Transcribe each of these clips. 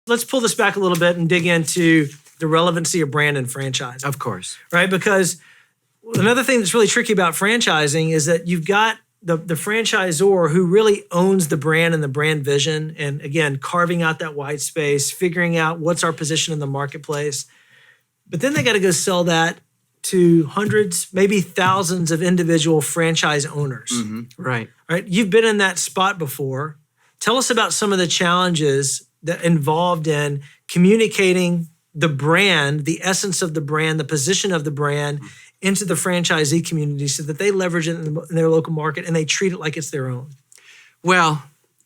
Let's pull this back a little bit and dig into the relevancy of brand and franchise. Of course. Right? Because another thing that's really tricky about franchising is that you've got the franchisor who really owns the brand and the brand vision. And again, carving out that white space, figuring out what's our position in the marketplace. But then they got to go sell that to hundreds, maybe thousands of individual franchise owners. Right. Right? You've been in that spot before. Tell us about some of the challenges that involved in communicating the brand, the essence of the brand, the position of the brand into the franchisee community so that they leverage it in their local market and they treat it like it's their own. Well,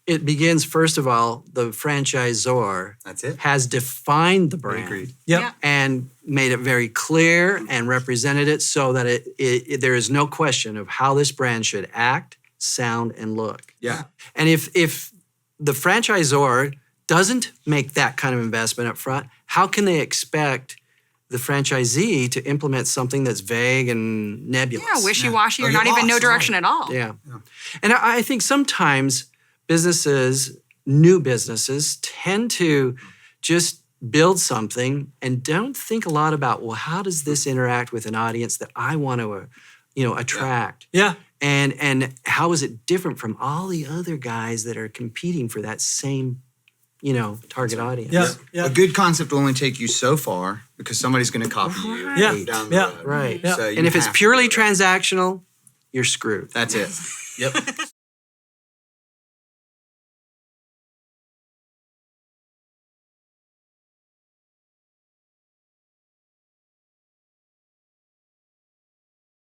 it begins, first of all, the franchisor That's it. has defined the brand. Agreed. Yep. Yeah. And made it very clear and represented it so that there is no question of how this brand should act, sound, and look. Yeah. And if the franchisor doesn't make that kind of investment up front, how can they expect the franchisee to implement something that's vague and nebulous? Yeah, wishy-washy No, or you're not even no lost, direction at all. Yeah. And I think sometimes new businesses tend to just build something and don't think a lot about, well, how does this interact with an audience that I want to, attract? Yeah. And how is it different from all the other guys that are competing for that same, target audience? Yeah. Yeah. A good concept will only take you so far because somebody's going to copy you Yeah. down the Yeah. road. Right. Yeah. So you And if it's have to purely do it. transactional, you're screwed. That's it. Yep.